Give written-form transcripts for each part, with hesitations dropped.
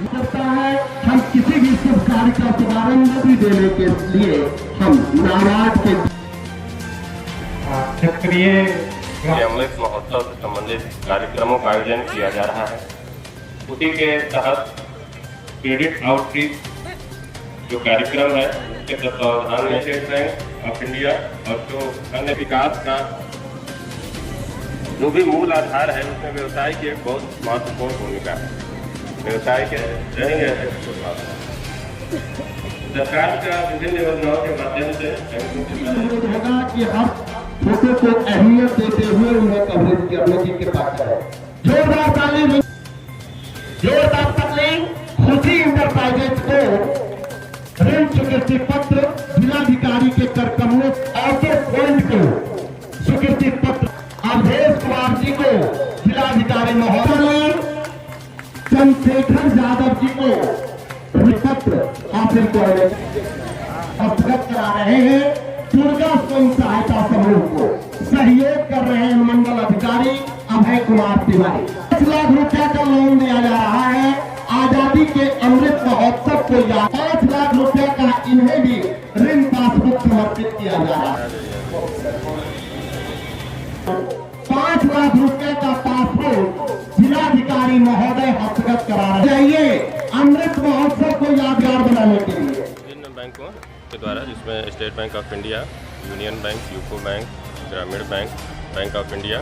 लगता है हम किसी भी शुभ कार्य का शुभारंभ भी देने के लिए हम नाराज के क्षेत्रीय अमृत महोत्सव से संबंधित कार्यक्रमों का आयोजन किया जा रहा है। उसी के तहत क्रेडिट आउटरीच जो कार्यक्रम है उसके तत्वावधान में स्टेट बैंक ऑफ इंडिया और जो अन्य विकास का जो भी मूल आधार है उसमें व्यवसाय की एक बहुत महत्वपूर्ण भूमिका है। व्यवसाय के रहेंगे सरकार का विभिन्न योजनाओं के माध्यम से होगा कि हर फोटो को अहमियत देते हुए उन्हें कवरेज करने की कृपा करें। जोरदार ताली, जोरदार ताली। खुशी इंटरप्राइजेज को ऋण स्वीकृति पत्र जिलाधिकारी के कर कमलों ऑटो पॉइंट को स्वीकृति पत्र अवधेश कुमार जी को जिलाधिकारी महोदय चंद्रशेखर यादव जी को पत्र हासिल करने अवगत करा रहे हैं। दुर्गा स्वयं सहायता समूह को सहयोग कर रहे हैं मंडल अधिकारी अभय कुमार तिवारी। 5 लाख रुपया का लोन दिया जा रहा है। आजादी के अमृत महोत्सव को 5 लाख रुपया का इन्हें भी ऋण पासबुक समर्पित किया जा रहा है। 5 लाख रुपए का पासबुक जिलाधिकारी महोदय हस्तगत करा रहे हैं अमृत महोत्सव को यादगार बनाने के लिए। विभिन्न बैंकों के द्वारा जिसमें State Bank of India, Union Bank, UCO Bank, Gramin Bank, Bank of India,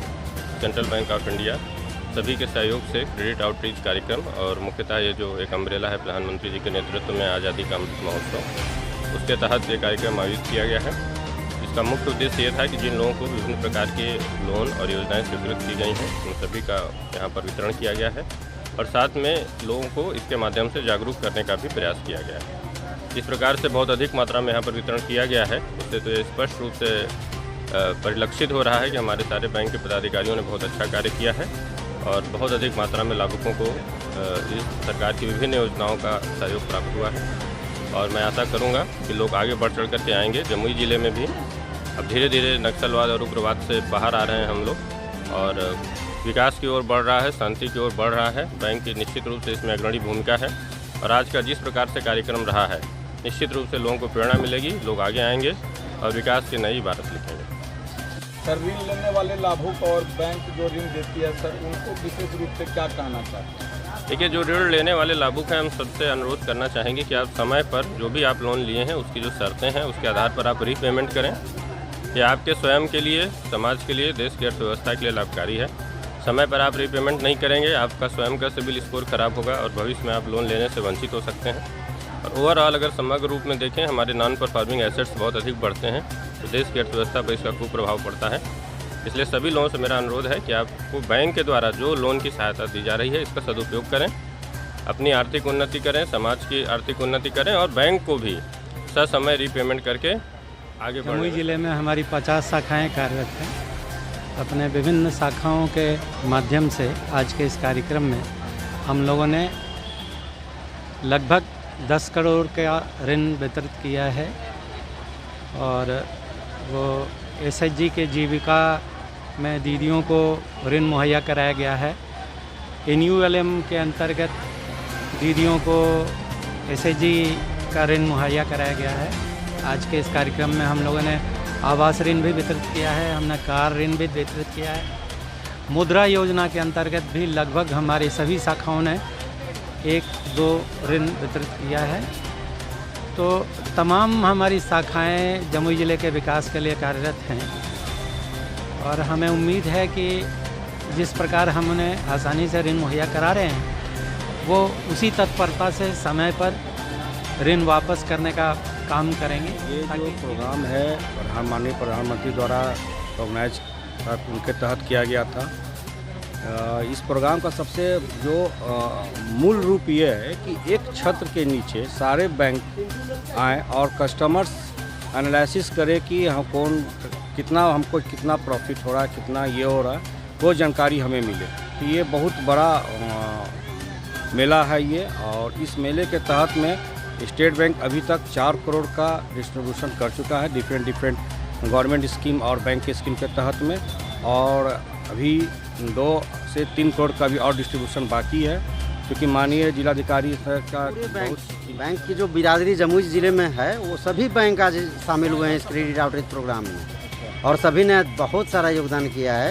Central Bank of India सभी के सहयोग से क्रेडिट आउटरीच कार्यक्रम और मुख्यतः ये जो एक अम्ब्रेला है प्रधानमंत्री जी के नेतृत्व में आज़ादी का अमृत महोत्सव, उसके तहत ये कार्यक्रम आयोजित किया गया है। इसका मुख्य उद्देश्य ये था कि जिन लोगों को विभिन्न प्रकार के लोन और योजनाएं स्वीकृत की गई हैं उन सभी का यहाँ पर वितरण किया गया है और साथ में लोगों को इसके माध्यम से जागरूक करने का भी प्रयास किया गया है। इस प्रकार से बहुत अधिक मात्रा में यहाँ पर वितरण किया गया है। उससे तो ये स्पष्ट रूप से परिलक्षित हो रहा है कि हमारे सारे बैंक के पदाधिकारियों ने बहुत अच्छा कार्य किया है और बहुत अधिक मात्रा में लाभुकों को इस सरकार की विभिन्न योजनाओं का सहयोग प्राप्त हुआ है और मैं आशा करूँगा कि लोग आगे बढ़ चढ़ करके आएंगे। जमुई ज़िले में भी अब धीरे धीरे नक्सलवाद और उग्रवाद से बाहर आ रहे हैं हम लोग और विकास की ओर बढ़ रहा है, शांति की ओर बढ़ रहा है। बैंक की निश्चित रूप से इसमें अग्रणी भूमिका है और आज का जिस प्रकार से कार्यक्रम रहा है निश्चित रूप से लोगों को प्रेरणा मिलेगी, लोग आगे आएंगे और विकास की नई इबारत लिखेंगे। सर, ऋण लेने वाले लाभुक और बैंक जो ऋण देती है सर, उनको विशेष रूप से क्या कहना चाहते हैं? देखिए, जो ऋण लेने वाले लाभुक हैं हम सबसे अनुरोध करना चाहेंगे कि आप समय पर जो भी आप लोन लिए हैं उसकी जो शर्तें हैं उसके आधार पर आप रीपेमेंट करें। ये आपके स्वयं के लिए, समाज के लिए, देश की अर्थव्यवस्था के लिए लाभकारी है। समय पर आप रीपेमेंट नहीं करेंगे, आपका स्वयं का सिबिल स्कोर खराब होगा और भविष्य में आप लोन लेने से वंचित हो सकते हैं। और ओवरऑल अगर समग्र रूप में देखें हमारे नॉन परफॉर्मिंग एसेट्स बहुत अधिक बढ़ते हैं तो देश की अर्थव्यवस्था पर इसका खूब प्रभाव पड़ता है। इसलिए सभी लोगों से मेरा अनुरोध है कि आपको बैंक के द्वारा जो लोन की सहायता दी जा रही है इसका सदुपयोग करें, अपनी आर्थिक उन्नति करें, समाज की आर्थिक उन्नति करें और बैंक को भी ससमय रीपेमेंट करके आगे बढ़ें। जमुई ज़िले में हमारी 50 शाखाएँ कार्यरत हैं। अपने विभिन्न शाखाओं के माध्यम से आज के इस कार्यक्रम में हम लोगों ने लगभग 10 करोड़ का ऋण वितरित किया है और वो एसएचजी के जीविका में दीदियों को ऋण मुहैया कराया गया है। एनयूएलएम के अंतर्गत दीदियों को एसएचजी का ऋण मुहैया कराया गया है। आज के इस कार्यक्रम में हम लोगों ने आवास ऋण भी वितरित किया है, हमने कार ऋण भी वितरित किया है। मुद्रा योजना के अंतर्गत भी लगभग हमारी सभी शाखाओं ने 1-2 ऋण वितरित किया है। तो तमाम हमारी शाखाएं जमुई ज़िले के विकास के लिए कार्यरत हैं और हमें उम्मीद है कि जिस प्रकार हम उन्हें आसानी से ऋण मुहैया करा रहे हैं वो उसी तत्परता से समय पर ऋण वापस करने का काम करेंगे। ये जो प्रोग्राम है माननीय प्रधानमंत्री द्वारा ऑर्गेनाइज उनके तहत किया गया था। इस प्रोग्राम का सबसे जो मूल रूप ये है कि एक छत्र के नीचे सारे बैंक आए और कस्टमर्स एनालिसिस करे कि हम हमको कितना प्रॉफिट हो रहा है, कितना ये हो रहा है, वो जानकारी हमें मिले। तो ये बहुत बड़ा मेला है ये और इस मेले के तहत में स्टेट बैंक अभी तक 4 करोड़ का डिस्ट्रीब्यूशन कर चुका है डिफरेंट गवर्नमेंट स्कीम और बैंक के स्कीम के तहत में और अभी 2 से 3 करोड़ का भी और डिस्ट्रीब्यूशन बाकी है क्योंकि माननीय जिलाधिकारी सर का बैंक की जो बिरादरी जमुई ज़िले में है वो सभी बैंक आज शामिल हुए हैं इस क्रेडिट आउटरीच प्रोग्राम में और सभी ने बहुत सारा योगदान किया है।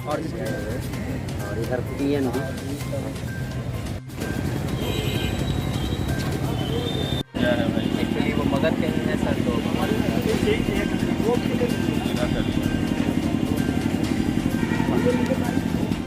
और इधर PN भी एक्चुअली वो मदद कहीं है सर, तो